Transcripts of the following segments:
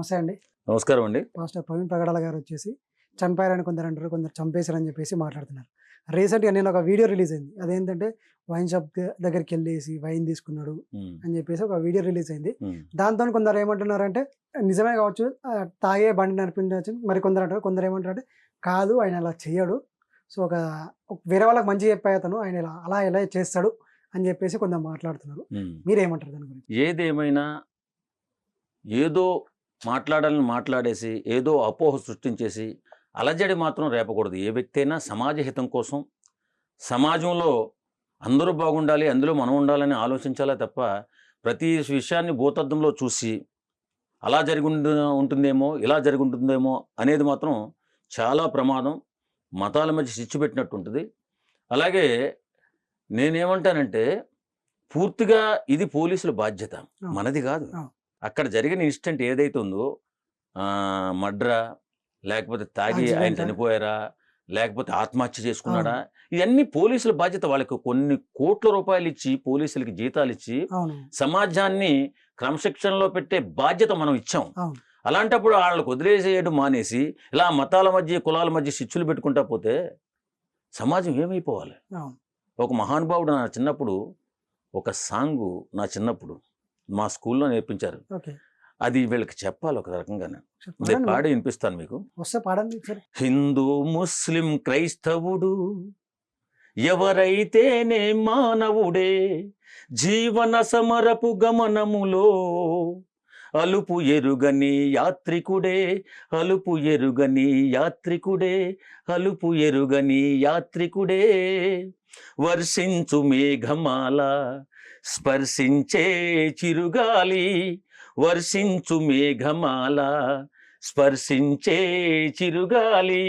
నమస్తే అండి. నమస్కారం అండి. పాస్టర్ ప్రవీణ్ ప్రగడాల గారు వచ్చేసి చనిపోయారని కొందరు అంటారు, కొందరు చంపేశారని చెప్పేసి మాట్లాడుతున్నారు. రీసెంట్‌గా నేను ఒక వీడియో రిలీజ్ అయింది. అదేంటంటే వైన్ షాప్ దగ్గరికెళ్ళేసి వైన్ తీసుకున్నాడు హ్మ్. అని చెప్పేసి ఒక వీడియో రిలీజ్ అయింది. హ్మ్. దాంతోని కొందరు ఏమంటున్నారంటే నిజమే కావచ్చు, తాగే బండి నడిపించవచ్చు. మరి కొందరు అంటారు, కొందరు ఏమంటారంటే కాదు ఆయన అలా చెయ్యడు. సో, వేరే వాళ్ళకి మంచి చెప్పే అతను ఆయన ఇలా చేస్తాడు అని చెప్పేసి కొందరు మాట్లాడుతున్నారు. హ్మ్. మీరేమంటారు దాని గురించి? ఏదేమైనా ఏదో మాట్లాడాలని మాట్లాడేసి, ఏదో అపోహ సృష్టించేసి, అలజడి మాత్రం రేపకూడదు. ఏ వ్యక్తి అయినా సమాజ హితం కోసం, సమాజంలో అందరూ బాగుండాలి, అందులో మనం ఉండాలని ఆలోచించాలే తప్ప, ప్రతి విషయాన్ని భూతద్దంలో చూసి, అలా ఉంటుందేమో, ఇలా ఉంటుందేమో అనేది మాత్రం చాలా ప్రమాదం. మతాల మధ్య చిచ్చు పెట్టినట్టు ఉంటుంది. అలాగే నేనేమంటానంటే, పూర్తిగా ఇది పోలీసుల బాధ్యత. అవును. మనది కాదు. అవును. అక్కడ జరిగిన ఇన్సిడెంట్ ఏదైతే ఉందో మర్డరా, లేకపోతే తాగి ఆయన యాక్సిడెంటా? చనిపోయారా, లేకపోతే ఆత్మహత్య చేసుకున్నాడా, అవును. ఇవన్నీ పోలీసుల బాధ్యత. వాళ్ళకి కొన్ని కోట్ల రూపాయలు ఇచ్చి, పోలీసులకి జీతాలు ఇచ్చి, అవును. సమాజాన్ని క్రమశిక్షణలో పెట్టే బాధ్యత మనం ఇచ్చాం. అవును. అలాంటప్పుడు వాళ్ళకు వదిలేసేయడం మానేసి, ఇలా మతాల మధ్య, కులాల మధ్య చిచ్చులు పెట్టుకుంటా పోతే సమాజం ఏమైపోవాలి? అవును. ఒక మహానుభావుడు నా చిన్నప్పుడు మా స్కూల్లో నేర్పించారు. ఓకే. అది వీళ్ళకి చెప్పాలి ఒక రకంగానే. నేను పాడండి మరి. పాడి వినిపిస్తాను మీకు. వస్తే పాడండి ఒకసారి. హిందూ, ముస్లిం, క్రైస్తవుడు ఎవరైతేనే మానవుడే, జీవన సమరపు గమనములో అలుపు ఎరుగని యాత్రికుడే, అలుపు ఎరుగని యాత్రికుడే, అలుపు ఎరుగని యాత్రికుడే. వర్షించు మేఘమాల, స్పర్శించే చిరుగాలి, వర్షించు మేఘమాల, స్పర్శించే చిరుగాలి.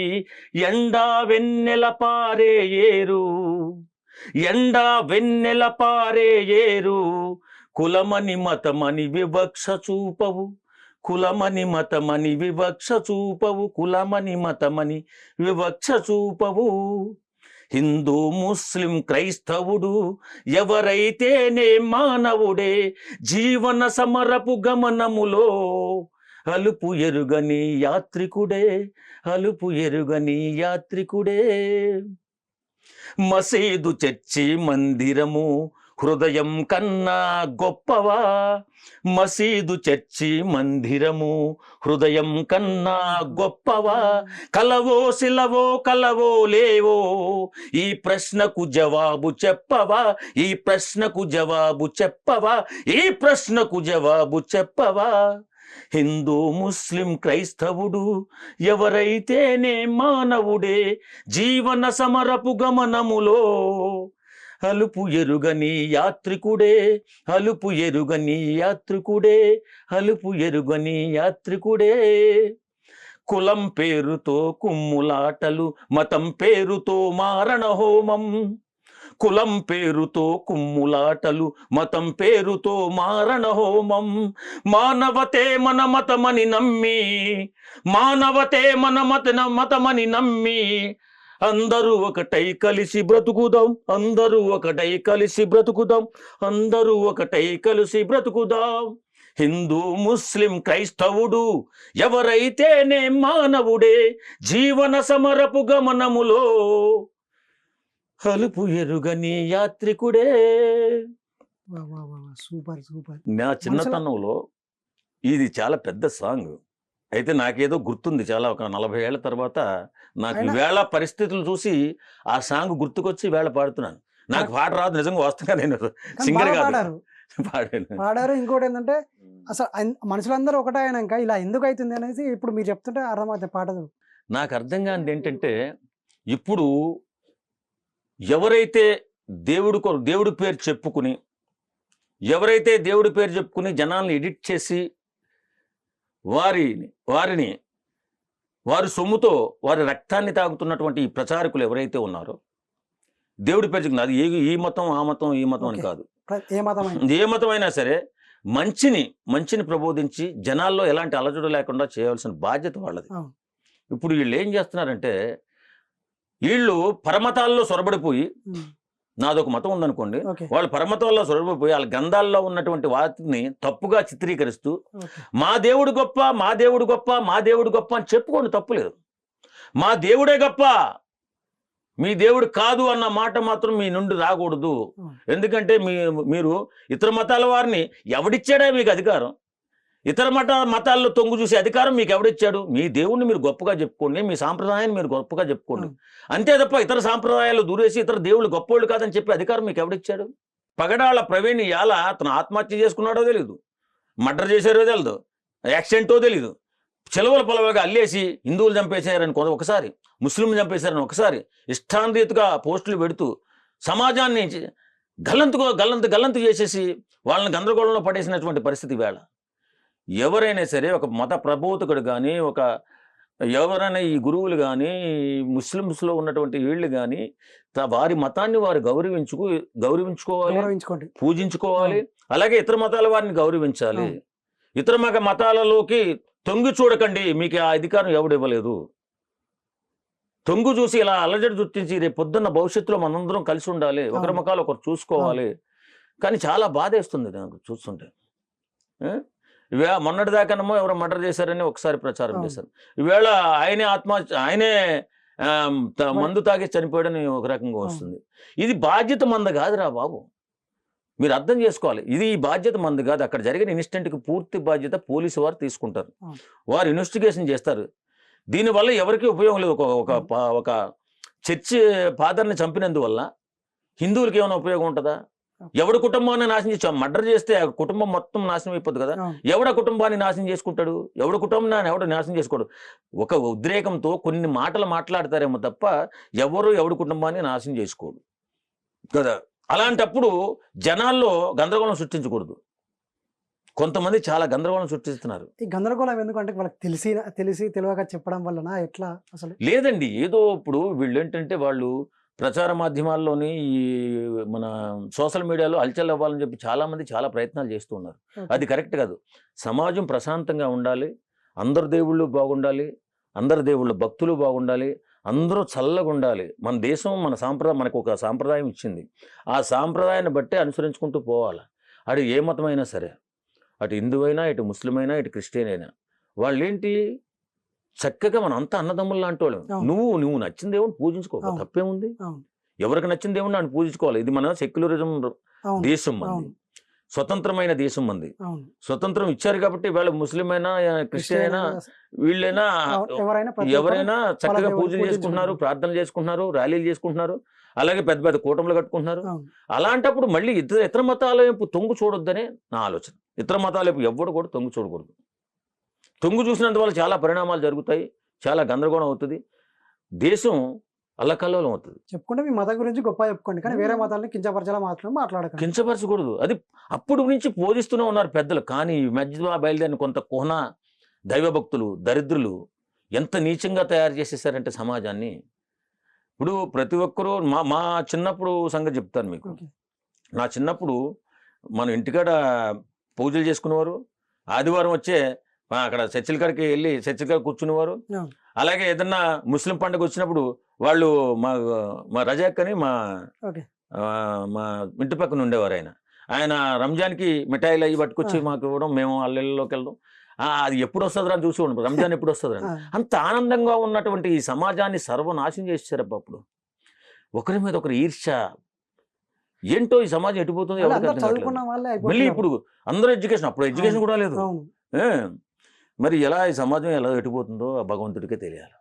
ఎండా వెన్నెల పారే ఏరు, ఎండా వెన్నెల పారే ఏరు, కులమని మతమని వివక్ష చూపవు, కులమని మతమని వివక్ష చూపవు, కులమని మతమని వివక్ష చూపవు. హిందూ, ముస్లిం, క్రైస్తవుడు ఎవరైతేనే మానవుడే, జీవన సమరపు గమనములో అలుపు ఎరుగని యాత్రికుడే, అలుపు ఎరుగని యాత్రికుడే. మసీదు, చర్చి, మందిరము హృదయం కన్నా గొప్పవా, మసీదు, చర్చి, మందిరము హృదయం కన్నా గొప్పవా. కలవో శిలవో, కలవో లేవో, ఈ ప్రశ్నకు జవాబు చెప్పవా, ఈ ప్రశ్నకు జవాబు చెప్పవా, ఈ ప్రశ్నకు జవాబు చెప్పవా. హిందూ, ముస్లిం, క్రైస్తవుడు ఎవరైతేనే మానవుడే, జీవన సమరపు గమనములో అలుపు ఎరుగని యాత్రికుడే, అలుపు ఎరుగని యాత్రికుడే, అలుపు ఎరుగని యాత్రికుడే. కులం పేరుతో కుమ్ములాటలు, మతం పేరుతో మారణ హోమం, కులం పేరుతో కుమ్ములాటలు, మతం పేరుతో మారణ హోమం. మానవతే మన మతమని నమ్మి, మానవతే మన మతమని నమ్మి, అందరూ ఒకటై కలిసి బ్రతుకుదాం, అందరూ ఒకటై కలిసి బ్రతుకుదాం, అందరూ ఒకటై కలిసి బ్రతుకుదాం. హిందూ, ముస్లిం, క్రైస్తవుడు ఎవరైతేనే మానవుడే, జీవన సమరపు గమనములో అలుపు ఎరుగని యాత్రికుడే. Super super. నా చిన్నతనంలో ఇది చాలా పెద్ద సాంగ్. అయితే నాకేదో గుర్తుంది, చాలా ఒక 40 ఏళ్ల తర్వాత నాకు ఈవేళ పరిస్థితులు చూసి ఆ సాంగ్ గుర్తుకొచ్చి ఈవేళ పాడుతున్నాను. నాకు పాట రాదు నిజంగా, వాస్తవంగా నేను సింగర్ కాదు, పాడారు. ఇంకోటి ఏంటంటే అసలు మనుషులందరూ ఒకటే అయినాక ఇలా ఎందుకు అవుతుంది అనేసి ఇప్పుడు మీరు చెప్తుంటే అర్థమవుతుంది పాట. నాకు అర్థం కానిది ఏంటంటే, ఇప్పుడు ఎవరైతే దేవుడి పేరు చెప్పుకుని, ఎవరైతే దేవుడి పేరు చెప్పుకుని జనాల్ని ఎడిట్ చేసి వారి సొమ్ముతో వారి రక్తాన్ని తాగుతున్నటువంటి ఈ ప్రచారకులు ఎవరైతే ఉన్నారో, దేవుడి పేరు చెప్పుకుని, అది ఈ మతం ఆ మతం ఈ మతం అని కాదు, ఏ మతమైనా సరే మంచిని ప్రబోధించి జనాల్లో ఎలాంటి అలజడు లేకుండా చేయవలసిన బాధ్యత వాళ్ళది. ఇప్పుడు వీళ్ళు ఏం చేస్తున్నారంటే, వీళ్ళు పరమతాల్లో సొరబడిపోయి నాదొక మతం ఉందనుకోండి, ఓకే. వాళ్ళు పరమతంలో సొరబోయి వాళ్ళ గ్రంథాల్లో ఉన్నటువంటి వాటిని తప్పుగా చిత్రీకరిస్తూ ఓకే. మా దేవుడు గొప్ప, మా దేవుడు గొప్ప, మా దేవుడు గొప్ప అని చెప్పుకోండి, తప్పులేదు. మా దేవుడే గొప్ప, మీ దేవుడు కాదు అన్న మాట మాత్రం మీ నుండి రాకూడదు. ఎందుకంటే మీరు ఇతర మతాల వారిని ఎవడిచ్చాడే మీకు అధికారం? ఇతర మతాల్లో తొంగు చూసే అధికారం మీకు ఎవడిచ్చాడు? మీ దేవుణ్ణి మీరు గొప్పగా చెప్పుకోండి, మీ సాంప్రదాయాన్ని మీరు గొప్పగా చెప్పుకోండి. అంతే తప్ప ఇతర సాంప్రదాయాలు దూరేసి ఇతర దేవుళ్ళు గొప్పోళ్ళు కాదని చెప్పి అధికారం మీకు ఎవడిచ్చాడు? పగడాళ్ళ ప్రవీణ్ ఇవాళ అతను ఆత్మహత్య చేసుకున్నాడో తెలియదు, మర్డర్ చేశారో తెలియదు, యాక్సిడెంటో తెలీదు, చెలవల పొలవగా అల్లేసి హిందువులు చంపేశారని ఒకసారి, ముస్లింలు చంపేశారని ఒకసారి, ఇష్టానురీతిగా పోస్టులు పెడుతూ సమాజాన్ని గల్లంతు చేసేసి వాళ్ళని గందరగోళంలో పడేసినటువంటి పరిస్థితి వేళ. ఎవరైనా సరే ఒక మత ప్రబోధకుడు కానీ, ఎవరైనా ఈ గురువులు కానీ, ముస్లిమ్స్లో ఉన్నటువంటి వీళ్ళు కానీ వారి మతాన్ని వారు గౌరవించుకోవాలి, పూజించుకోవాలి. అలాగే ఇతర మతాల వారిని గౌరవించాలి. ఇతర మతాలలోకి తొంగి చూడకండి, మీకు ఆ అధికారం ఎవడు ఇవ్వలేదు. తొంగు చూసి ఇలా అలజడి చుట్టించి రేపు పొద్దున్న భవిష్యత్తులో మనందరం కలిసి ఉండాలి, ఒకరి ముఖాలు ఒకరు చూసుకోవాలి. కానీ చాలా బాధేస్తుంది నాకు చూస్తుంటే. మొన్నటిదాకానేమో ఎవరో మర్డర్ చేశారని ఒకసారి ప్రచారం చేశారు, ఈవేళ ఆయనే మందు తాగి చనిపోయాడని ఒక రకంగా వస్తుంది. ఇది బాధ్యత మంద కాదురా బాబు, మీరు అర్థం చేసుకోవాలి. ఇది ఈ బాధ్యత మంది కాదు. అక్కడ జరిగిన ఇన్సిడెంట్కి పూర్తి బాధ్యత పోలీసు వారు తీసుకుంటారు, వారు ఇన్వెస్టిగేషన్ చేస్తారు. దీనివల్ల ఎవరికీ ఉపయోగం లేదు. ఒక చర్చి ఫాదర్ని చంపినందువల్ల హిందువులకి ఏమైనా ఉపయోగం ఉంటుందా? ఎవడి కుటుంబాన్ని నాశనం చేసి మర్డర్ చేస్తే ఆ కుటుంబం మొత్తం నాశనం అయిపోద్ది కదా. ఎవడ కుటుంబాన్ని నాశనం చేసుకుంటాడు? ఎవడి కుటుంబాన్ని ఎవడు నాశనం చేసుకోడు. ఒక ఉద్రేకంతో కొన్ని మాటలు మాట్లాడతారేమో తప్ప ఎవడి కుటుంబాన్ని నాశనం చేసుకోడు కదా. అలాంటప్పుడు జనాల్లో గందరగోళం సృష్టించకూడదు. కొంతమంది చాలా గందరగోళం సృష్టిస్తున్నారు. ఈ గందరగోళం ఎందుకంటే వాళ్ళకి తెలిసి తెలియక చెప్పడం వలన ఎట్లా అసలు? లేదండి, ఏదో ఇప్పుడు వీళ్ళు ఏంటంటే వాళ్ళు ప్రచార మాధ్యమాల్లోని ఈ మన సోషల్ మీడియాలో హల్చల్ అవ్వాలని చెప్పి చాలామంది చాలా ప్రయత్నాలు చేస్తూ ఉన్నారు. అది కరెక్ట్ కాదు. సమాజం ప్రశాంతంగా ఉండాలి, అందరు దేవుళ్ళు బాగుండాలి, అందరు దేవుళ్ళ భక్తులు బాగుండాలి, అందరూ చల్లగా ఉండాలి. మన దేశం మన సాంప్రదాయం మనకు ఒక సాంప్రదాయం ఇచ్చింది. ఆ సాంప్రదాయాన్ని బట్టే అనుసరించుకుంటూ పోవాలి. అటు ఏ మతమైనా సరే, అటు హిందువైనా, ఇటు ముస్లిం అయినా, ఇటు క్రిస్టియన్ అయినా, వాళ్ళేంటి చక్కగా మన అంతా అన్నదమ్ములు లాంటి వాళ్ళు. నువ్వు నచ్చిన దేవుని పూజించుకో, తప్పేముంది? ఎవరికి నచ్చిన దేవుని నన్ను పూజించుకోవాలి. ఇది మన సెక్యులరిజం దేశం, మంది స్వతంత్రమైన దేశం మంది. స్వతంత్రం ఇచ్చారు కాబట్టి వీళ్ళ ముస్లిం అయినా, క్రిస్టియన్ అయినా, వీళ్ళైనా ఎవరైనా చక్కగా పూజలు చేసుకుంటున్నారు, ప్రార్థనలు చేసుకుంటున్నారు, ర్యాలీలు చేసుకుంటున్నారు, అలాగే పెద్ద పెద్ద కూటములు కట్టుకుంటున్నారు. అలాంటప్పుడు మళ్ళీ ఇతర మతాల వైపు తొంగు చూడొద్దనే నా ఆలోచన. ఇతర మతాల వైపు ఎవ్వడు కూడా తొంగు చూడకూడదు. తొంగు చూసినందువల్ల చాలా పరిణామాలు జరుగుతాయి, చాలా గందరగోళం అవుతుంది, దేశం అల్లకల్లోలం అవుతుంది. చెప్పుకుంటే మీ మతం గురించి గొప్ప చెప్పుకోండి, కానీ వేరే మతాలని కించపరచాలా మాత్రం మాట్లాడకండి. కించపరచకూడదు. అది అప్పుడు నుంచి పూజిస్తూనే ఉన్నారు పెద్దలు. కానీ ఈ మధ్య బయలుదేరిన కొంత కోన దైవభక్తులు, దరిద్రులు ఎంత నీచంగా తయారు చేసేసారంటే సమాజాన్ని. ఇప్పుడు ప్రతి ఒక్కరూ మా చిన్నప్పుడు సంగతి చెప్తాను మీకు. నా చిన్నప్పుడు మన ఇంటికాడ పూజలు చేసుకునేవారు, ఆదివారం వచ్చే అక్కడ చర్చిల కాడికి వెళ్ళి చర్చిల కాడ కూర్చునేవారు. అలాగే ఏదన్నా ముస్లిం పండుగ వచ్చినప్పుడు వాళ్ళు మా రజాక్ అని మా ఇంటి పక్కన ఉండేవారు. ఆయన రంజాన్కి మిఠాయిలు అవి పట్టుకొచ్చి మాకు ఇవ్వడం, మేము వాళ్ళ ఇళ్ళలోకి వెళ్ళడం. అది ఎప్పుడు వస్తుందిరా అని చూసి ఉండం, రంజాన్ ఎప్పుడు వస్తుందిరా. అంత ఆనందంగా ఉన్నటువంటి ఈ సమాజాన్ని సర్వనాశనం చేసేసారబ్బా. అప్పుడు ఒకరి మీద ఒకరు ఈర్ష్య, ఏంటో ఈ సమాజం ఎటుపోతుంది మళ్ళీ. ఇప్పుడు అందరూ ఎడ్యుకేషన్, అప్పుడు ఎడ్యుకేషన్ కూడా లేదు. మరి ఎలా ఈ సమాజం ఎలా ఎటుపోతుందో ఆ భగవంతుడికే తెలియాలి.